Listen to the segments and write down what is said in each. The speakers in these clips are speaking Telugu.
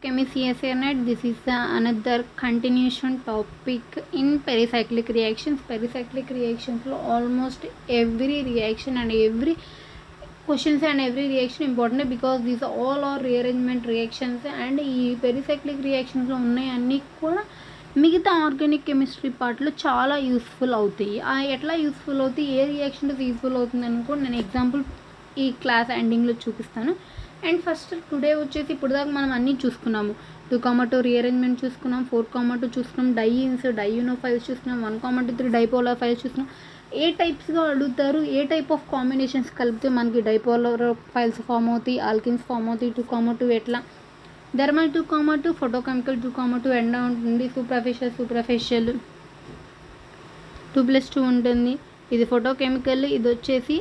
CSA this is another continuation topic in pericyclic reactions. Pericyclic reactions lo almost every reaction and every questions and every reaction important because these all are rearrangement reactions and ఈ pericyclic reactions లో ఉన్నాయి అన్నీ కూడా మిగతా ఆర్గానిక్ కెమిస్ట్రీ పార్ట్లో చాలా యూస్ఫుల్ అవుతాయి. ఎట్లా యూస్ఫుల్ అవుతాయి, ఏ రియాక్షన్ యూస్ఫుల్ అవుతుంది అని కూడా నేను ఎగ్జాంపుల్ ఈ క్లాస్ ఎండింగ్లో చూపిస్తాను. అండ్ ఫస్ట్ టుడే వచ్చేసి ఇప్పుడు దాకా మనం అన్నీ చూసుకున్నాము. 2,2 రీఅరేంజ్మెంట్ చూసుకున్నాం, 4,2 చూసుకున్నాం, డైయూనో ఫైల్స్ చూసుకున్నాం, 1,3 డైపోలార్ ఫైల్స్ చూసుకున్నాం. ఏ టైప్స్గా అడుగుతారు, ఏ టైప్ ఆఫ్ కాంబినేషన్స్ కలిపితే మనకి డైపోలార్ ఫైల్స్ ఫామ్ అవుతాయి, ఆల్కిన్స్ ఫామ్ అవుతాయి, 2,2 ఎట్లా, థర్మల్ 2,2, ఫోటోకెమికల్ 2,2 ఎండ ఉంటుంది, సూప్రాఫిషియల్ 2+2 ఉంటుంది. ఇది ఫోటోకెమికల్, ఇది వచ్చేసి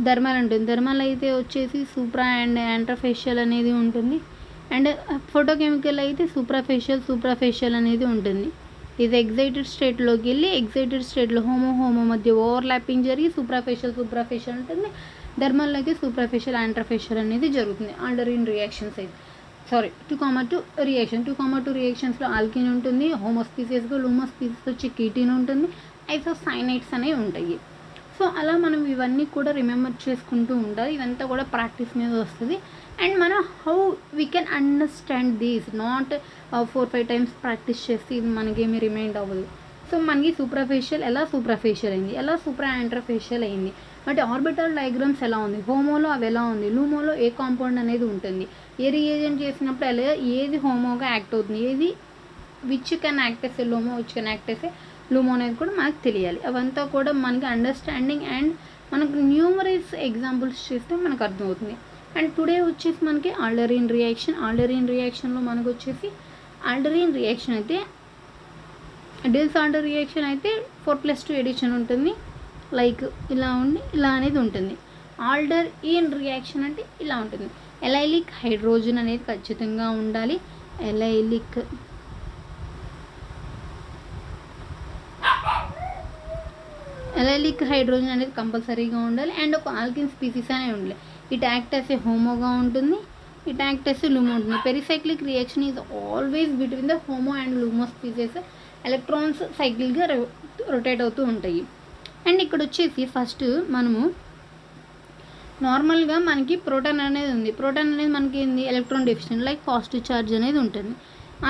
థర్మల్ ఉంటుంది. థర్మల్ అయితే వచ్చేసి సూప్రా అండ్ యాంట్రోఫేషియల్ అనేది ఉంటుంది. అండ్ ఫోటోకెమికల్ అయితే సూప్రాఫేషియల్ అనేది ఉంటుంది. ఇది ఎగ్జైటెడ్ స్టేట్లోకి వెళ్ళి ఎగ్జైటెడ్ స్టేట్లో హోమో మధ్య ఓవర్లాపింగ్ జరిగి సూప్రాఫేషియల్ ఉంటుంది. థర్మల్లో అయితే సూప్రాఫేషియల్ యాంట్రోఫేషియల్ అనేది జరుగుతుంది. ఆల్డరిన్ రియాక్షన్స్ అయితే 2,2 రియాక్షన్ 2,2 రియాక్షన్స్లో ఆల్కిన్ ఉంటుంది, హోమో స్పీసెస్గా లూమో స్పీసెస్ వచ్చి కీటీన్ ఉంటుంది, ఐసోసైనైడ్స్ అనేవి ఉంటాయి. సో అలా మనం ఇవన్నీ కూడా రిమెంబర్ చేసుకుంటూ ఉండాలి. ఇదంతా కూడా ప్రాక్టీస్ మీద వస్తుంది. అండ్ మనం how we can understand these not 4-5 times practice చేస్తే ఇది మనకేమీ రిమైండ్ అవ్వదు. సో మనకి సూప్రాఫేషియల్ ఎలా సూప్రాఫేషియల్ అయింది, ఎలా సూప్రా యాంట్రోఫేషియల్ అయింది, బట్ ఆర్బిటల్ డయాగ్రామ్స్ ఎలా ఉంది, హోమోలో అవి ఎలా ఉంది, లూమోలో ఏ కాంపౌండ్ అనేది ఉంటుంది, ఏ రియేజెంట్ చేసినప్పుడు ఎలా ఏది హోమోగా యాక్ట్ అవుతుంది, ఏది విచ్ కెన్ యాక్ట్ చేసే లూమో, విచ్ కెన్ యాక్ట్ చేసే లూమో అనేది కూడా మనకు తెలియాలి. అవంతా కూడా మనకి అండర్స్టాండింగ్ అండ్ మనకు న్యూమరస్ ఎగ్జాంపుల్స్ చేస్తే మనకు అర్థమవుతుంది. అండ్ టుడే వచ్చేసి మనకి ఆల్డరిన్ రియాక్షన్లో మనకు వచ్చేసి ఆల్డరిన్ రియాక్షన్ అయితే డిల్స్ ఆల్డర్ రియాక్షన్ అయితే 4+2 ఎడిషన్ ఉంటుంది. లైక్ ఇలా ఉండి ఇలా అనేది ఉంటుంది. ఆల్డర్ ఇన్ రియాక్షన్ అంటే ఇలా ఉంటుంది. ఎలైలిక్ హైడ్రోజన్ అనేది ఖచ్చితంగా ఉండాలి. ఎలైలిక్ హైడ్రోజన్ అనేది కంపల్సరీగా ఉండాలి. అండ్ ఒక ఆల్కిన్ స్పీసీస్ అనే ఉండాలి. ఇట్ యాక్ట్ యాస్ ఏ హోమోగా ఉంటుంది, it act as a LUMO ఉంటుంది. Pericyclic reaction is always between the HOMO and LUMO species. Electrons సైకిల్గా రొటేట్ అవుతూ ఉంటాయి. అండ్ ఇక్కడ వచ్చేసి ఫస్ట్ మనము నార్మల్గా మనకి ప్రోటాన్ అనేది ఉంది. ప్రోటాన్ అనేది మనకి ఏంది, electron deficient, like positive charge అనేది ఉంటుంది.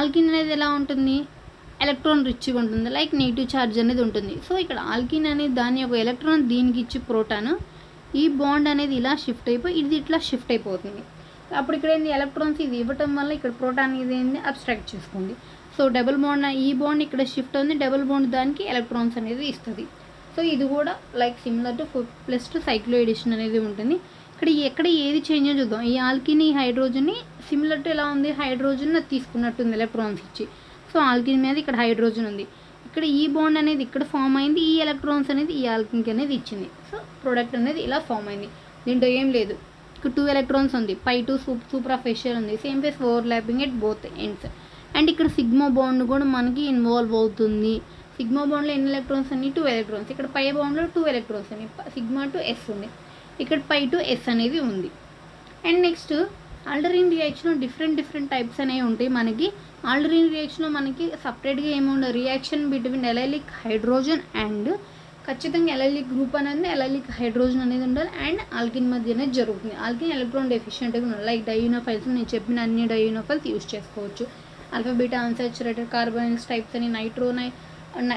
ఆల్కిన్ అనేది ఎలా ఉంటుంది, ఎలక్ట్రాన్ రిచ్గా ఉంటుంది, లైక్ నెగిటివ్ ఛార్జ్ అనేది ఉంటుంది. సో ఇక్కడ ఆల్కిన్ అనేది దాని యొక్క ఎలక్ట్రాన్ దీనికి ఇచ్చి ప్రోటాన్ ఈ బాండ్ అనేది ఇలా షిఫ్ట్ అయిపోయి ఇది ఇట్లా షిఫ్ట్ అయిపోతుంది. అప్పుడు ఇక్కడ ఏంది, ఎలక్ట్రాన్స్ ఇది ఇవ్వటం వల్ల ఇక్కడ ప్రోటాన్ ఇది ఏంది అబ్స్ట్రాక్ట్ చేసుకుంది. సో డబుల్ బాండ్ ఈ బాండ్ ఇక్కడ షిఫ్ట్ అవుతుంది, డబుల్ బాండ్ దానికి ఎలక్ట్రాన్స్ అనేది ఇస్తుంది. సో ఇది కూడా like similar to 4+2 cycloaddition అనేది ఉంటుంది. ఎక్కడ ఏది చేంజ్ అని చూద్దాం. ఈ ఆల్కిన్ ఈ హైడ్రోజన్ని సిమిలర్ టు ఎలా ఉంది, హైడ్రోజన్ తీసుకున్నట్టుంది ఎలక్ట్రాన్స్ ఇచ్చి. సో ఆల్కిన్ మీద ఇక్కడ హైడ్రోజన్ ఉంది, ఇక్కడ ఈ బాండ్ అనేది ఇక్కడ ఫామ్ అయింది, ఈ ఎలక్ట్రాన్స్ అనేది ఈ ఆల్కిన్కి అనేది ఇచ్చింది. సో ప్రోడక్ట్ అనేది ఇలా ఫామ్ అయింది. దీంట్లో ఏం లేదు, ఇక్కడ 2 ఎలక్ట్రాన్స్ ఉంది, π2 సూప్రాఫేషియల్ ఉంది, same face overlapping at both ends. And ఇక్కడ సిగ్మా బాండ్ కూడా మనకి ఇన్వాల్వ్ అవుతుంది. సిగ్మా బాండ్లో ఎన్ని ఎలక్ట్రాన్స్ అన్ని 2 ఎలక్ట్రాన్స్, ఇక్కడ పై బాండ్లో 2 ఎలక్ట్రాన్స్ అని సిగ్మా టు ఎస్ ఉంది, ఇక్కడ π2 ఎస్ అనేది ఉంది. And next Alder ene reaction different types అనేవి ఉంటాయి. మనకి ఆల్డరిన్ రియాక్షన్లో మనకి సపరేట్గా ఏముండదు, reaction between allylic hydrogen and ఖచ్చితంగా ఎలైలిక్ గ్రూప్ అనేది ఎలైలిక్ హైడ్రోజన్ అనేది ఉండాలి. అండ్ ఆల్కిన్ మధ్య అనేది జరుగుతుంది. ఆల్కిన్ ఎలక్ట్రాన్ డెఫిషియెంట్గా ఉండాలి. లైక్ డైయూనోఫైల్స్ నేను చెప్పిన అన్ని డైయూనోఫైల్స్ యూజ్ చేసుకోవచ్చు. ఆల్ఫా బీటా అన్సాచురేటెడ్ కార్బోనిల్స్ టైప్స్ అని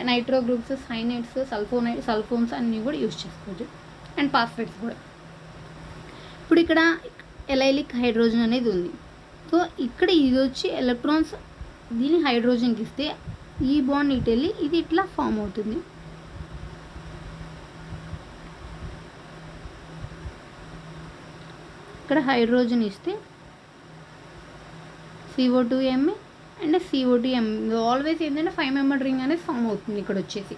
నైట్రో గ్రూప్స్, సైనైడ్స్, సల్ఫోన్స్ అన్నీ కూడా యూజ్ చేసుకోవచ్చు. అండ్ ఫాస్ఫేట్స్ కూడా. ఇప్పుడు ఇక్కడ ఎలైలిక్ హైడ్రోజన్ అనేది ఉంది. సో ఇక్కడ ఇది వచ్చి ఎలక్ట్రాన్స్ దీన్ని హైడ్రోజన్కి ఇస్తే ఈ బాండ్ ఇటు వెళ్ళి ఇది ఇట్లా ఫామ్ అవుతుంది. ఇక్కడ హైడ్రోజన్ ఇస్తే CO2m అండ్ CO2m ఆల్వేస్ ఏంటంటే 5 మెంబర్ రింగ్ అనేది ఫామ్ అవుతుంది. ఇక్కడ వచ్చేసి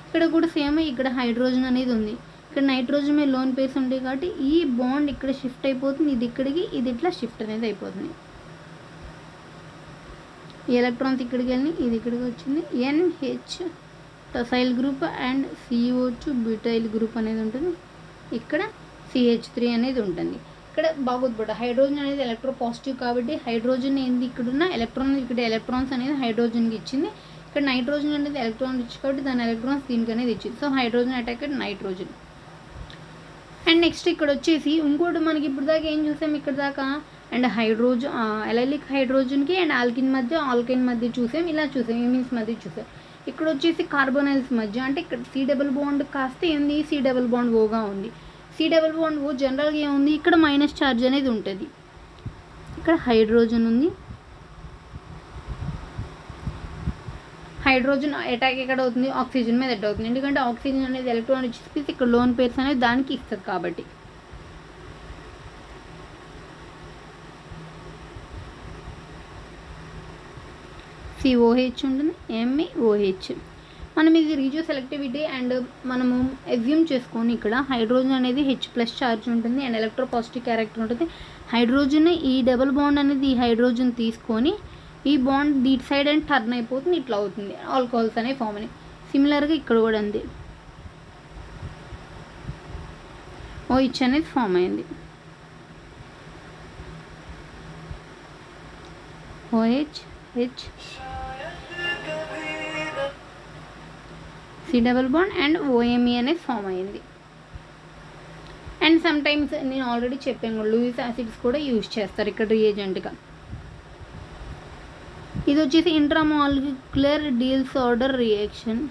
ఇక్కడ కూడా సేమ్, ఇక్కడ హైడ్రోజన్ అనేది ఉంది, ఇక్కడ నైట్రోజన్ మీద లోన్ పేర్స్ ఉంటాయి కాబట్టి ఈ బాండ్ ఇక్కడ షిఫ్ట్ అయిపోతుంది, ఇది ఇక్కడికి ఇది ఇట్లా షిఫ్ట్ అనేది అయిపోతుంది. ఈ ఎలక్ట్రాన్స్ ఇక్కడికి వెళ్ళి ఇది ఇక్కడికి వచ్చింది. NH tosyl group and CO2 butyl group అనేది ఉంటుంది. ఇక్కడ CH3 అనేది ఉంటుంది. ఇక్కడ బాగా గుర్తుపట్ట, హైడ్రోజన్ అనేది ఎలక్ట్రో పాజిటివ్ కాబట్టి హైడ్రోజన్ ఏంది ఇక్కడున్న ఎలక్ట్రాన్, ఇక్కడ ఎలక్ట్రాన్స్ అనేది హైడ్రోజన్కి ఇచ్చింది. ఇక్కడ నైట్రోజన్ అనేది ఎలక్ట్రాన్ ఇచ్చి కాబట్టి దాని ఎలక్ట్రాన్స్ దీనికి అనేది ఇచ్చింది. So hydrogen attack nitrogen. And next ఇక్కడ వచ్చేసి ఇంకోటి మనకి ఇప్పుడు దాకా ఏం చూసాం ఇక్కడ దాకా, అండ్ హైడ్రోజన్ ఎలైలిక్ హైడ్రోజన్కి అండ్ ఆల్కిన్ మధ్య, ఆల్కైన్ మధ్య చూసాం, ఇలా చూసాం, ఇమీన్స్ మధ్య చూసాం. ఇక్కడ వచ్చేసి కార్బోనైల్స్ మధ్య, అంటే ఇక్కడ సి డబుల్ బాండ్ కాస్త ఏంది సి డబుల్ బాండ్ ఓగా ఉంది. సి డబుల్ బాండ్ ఓ జనరల్గా ఏముంది, ఇక్కడ మైనస్ ఛార్జ్ అనేది ఉంటుంది. ఇక్కడ హైడ్రోజన్ ఉంది, హైడ్రోజన్ అటాక్ ఎక్కడ అవుతుంది, ఆక్సిజన్ మీద అటాక్ అవుతుంది. ఎందుకంటే ఆక్సిజన్ అనేది ఎలక్ట్రాన్ ఇచ్చి ఇక్కడ లోన్ పేర్స్ అనేది దానికి ఇస్తుంది కాబట్టి. COH ఉంటుంది, MEOH. మనం ఇది రీజియో సెలెక్టివిటీ అండ్ మనము అజ్యూమ్ చేసుకొని ఇక్కడ హైడ్రోజన్ అనేది H+ ఛార్జ్ ఉంటుంది అండ్ ఎలక్ట్రో పాజిటివ్ క్యారెక్టర్ ఉంటుంది. హైడ్రోజన్ ఈ డబుల్ బాండ్ అనేది ఈ హైడ్రోజన్ తీసుకొని ఈ బాండ్ దీట్ సైడ్ అండ్ టర్న్ అయిపోతుంది, ఇట్లా అవుతుంది, ఆల్కహాల్స్ అనే ఫామ్ అని. సిమిలర్గా ఇక్కడ కూడా ఉంది, OH అనేది ఫామ్ అయింది. OH, H, C double bond and OMe అనేది ఫామ్ అయింది. అండ్ సమ్ టైమ్స్ నేను ఆల్రెడీ చెప్పాను, లూయిస్ యాసిడ్స్ కూడా యూజ్ చేస్తారు ఇక్కడ రియేజెంట్గా. ఇది వచ్చేసి ఇంట్రామాలిక్యులర్ డిసార్డర్ రియాక్షన్.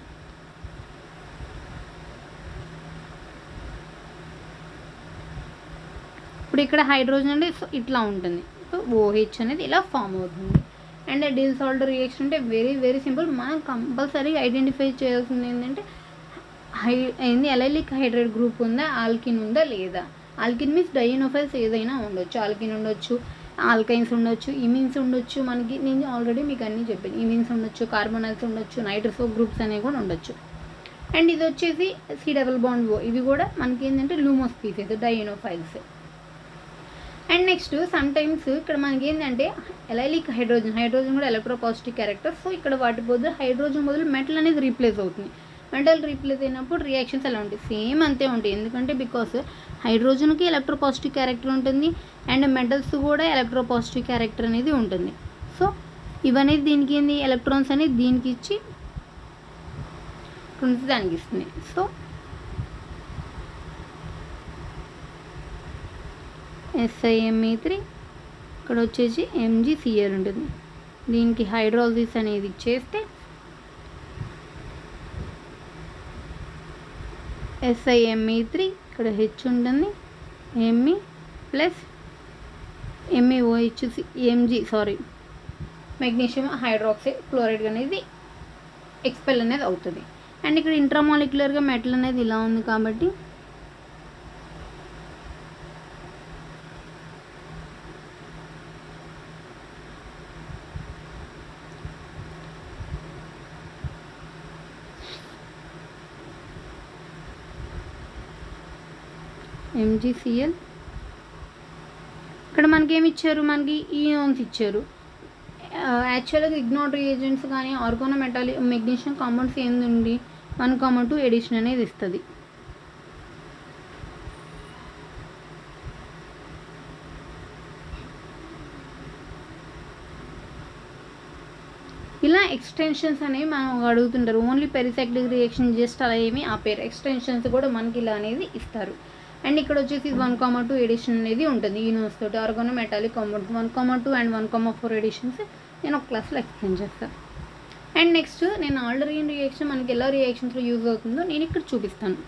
ఇప్పుడు ఇక్కడ హైడ్రోజన్ అంటే ఇట్లా ఉంటుంది, OH అనేది ఇలా ఫామ్ అవుతుంది. అండ్ డిసార్డర్ రియాక్షన్ అంటే వెరీ వెరీ సింపుల్. మనం కంపల్సరీగా ఐడెంటిఫై చేయాల్సింది ఏంటంటే ఎలైలిక్ హైడ్రైడ్ గ్రూప్ ఉందా, ఆల్కిన్ ఉందా లేదా. ఆల్కిన్ మీన్స్ డైనోఫైల్స్ ఏదైనా ఉండొచ్చు, ఆల్కిన్ ఉండొచ్చు, ఆల్కైన్స్ ఉండొచ్చు, ఇమిన్స్ ఉండొచ్చు. మనకి నేను ఆల్రెడీ మీకు అన్నీ చెప్పాను, ఇమిన్స్ ఉండొచ్చు, కార్బోనైల్స్ ఉండొచ్చు, నైట్రసో గ్రూప్స్ అనేవి కూడా ఉండొచ్చు. అండ్ ఇది వచ్చేసి సి డబుల్ బాండ్ ఓ, ఇవి కూడా మనకి ఏంటంటే LUMO species, dienophiles. And next sometimes ఇక్కడ మనకి ఏంటంటే ఎలైలిక్ హైడ్రోజన్ కూడా ఎలక్ట్రో పాజిటివ్ క్యారెక్టర్. సో ఇక్కడ వాటి బదులు హైడ్రోజన్ బదులు మెటల్ అనేది రీప్లేస్ అవుతుంది. మెటల్ రీప్లేస్ అయినప్పుడు రియాక్షన్స్ ఎలా ఉంటాయి, సేమ్ అంతే ఉంటాయి. ఎందుకంటే బికాస్ హైడ్రోజన్కి ఎలక్ట్రో పాజిటివ్ క్యారెక్టర్ ఉంటుంది అండ్ మెటల్స్ కూడా ఎలక్ట్రో పాజిటివ్ క్యారెక్టర్ అనేది ఉంటుంది. సో ఇవనేది దీనికి ఏంది, ఎలక్ట్రాన్స్ అనేది దీనికి ఇచ్చి దానికి ఇస్తుంది. సో SiMe3 ఇక్కడ వచ్చేసి MgCl ఉంటుంది. దీనికి హైడ్రాలసిస్ అనేది చేస్తే SiMe3 ఇక్కడ H ఉంటుంది, Me plus MEOH magnesium hydroxide chloride అనేది ఎక్స్పెల్ అనేది అవుతుంది. అండ్ ఇక్కడ ఇంట్రామాలిక్యులర్గా మెటల్ అనేది ఇలా ఉంది కాబట్టి MgCl. ఇక్కడ మనకి ఏమి ఇచ్చారు, మనకి ఈనాన్స్ ఇచ్చారు. యాక్చువల్గా ఇగ్నోర్ రియేజెంట్స్ కానీ ఆర్గానోమెటాలిక్ మెగ్నీషియం కాంపౌండ్స్ ఏందండి 1,2 ఎడిషన్ అనేది ఇస్తుంది. ఇలా ఎక్స్టెన్షన్స్ అనేవి మనం అడుగుతుంటారు. ఓన్లీ పెరిసైక్లిక్ రియాక్షన్ జస్ట్ అలా ఏమి ఆపేరు, ఎక్స్టెన్షన్స్ కూడా మనకి ఇలా అనేది ఇస్తారు. అండ్ ఇక్కడ వచ్చేసి 1,2 ఎడిషన్ అనేది ఉంటుంది ఈనోస్ తోటి. ఆర్గానోమెటాలిక్ కాంపౌండ్స్ 1,2 అండ్ 1,4 ఎడిషన్స్ నేను ఒక క్లాస్లో ఎక్స్ప్లెయిన్ చేస్తాను. అండ్ నెక్స్ట్ నేను ఆల్డర్గిన్ రియాక్షన్ మనకి ఎలా రియాక్షన్స్లో యూజ్ అవుతుందో నేను ఇక్కడ చూపిస్తాను.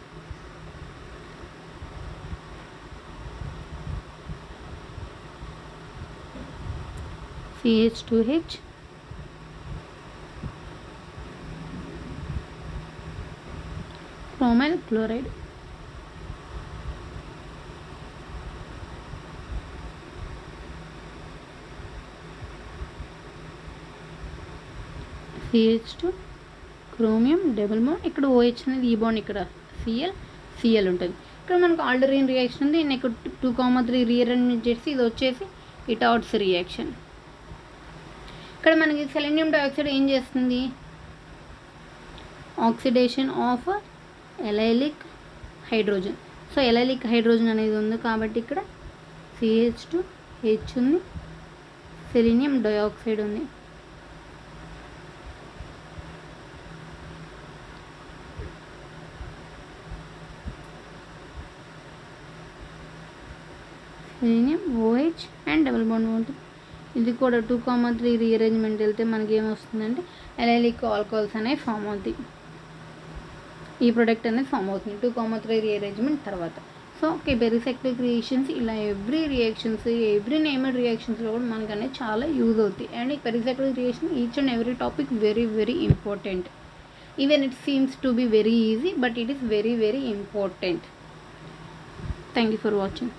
CH2H chromyl chloride, CH2 chromium double bond, ఇక్కడ OH అనేది ఈ బాండ్, ఇక్కడ Cl ఉంటుంది. ఇక్కడ మనకు ఆల్డరిన్ రియాక్షన్ ఉంది. నేను ఇక్కడ 2,3 రీఅరేంజ్ చేసి ఇది వచ్చేసి ఇటాట్స్ రియాక్షన్. ఇక్కడ మనకి సెలెనియం డయాక్సైడ్ ఏం చేస్తుంది, oxidation of allylic hydrogen. So allylic hydrogen అనేది ఉంది కాబట్టి ఇక్కడ CH2 H ఉంది, సెలీనియం డయాక్సైడ్ ఉంది. Selenium OH and double bond ఉంటుంది. ఇది కూడా 2,3 రీఅరేంజ్మెంట్ వెళ్తే మనకి ఏమొస్తుందంటే ఎలైలిక్ ఆల్కహాల్స్ అనేవి ఫామ్ అవుతాయి. ఈ ప్రొడక్ట్ అనేది ఫామ్ అవుతుంది 2,3 రీఅరేంజ్మెంట్ తర్వాత. సో ఓకే, పెరిసెక్టివ్ రియాక్షన్స్ ఇలా ఎవ్రీ రియాక్షన్స్, ఎవ్రీ నేమ్డ్ రియాక్షన్స్లో కూడా మనకు అనేది చాలా యూజ్ అవుతాయి. అండ్ ఈ respective reaction each and every topic very very important. Even it seems to be very easy, but it is very very important. Thank you for watching.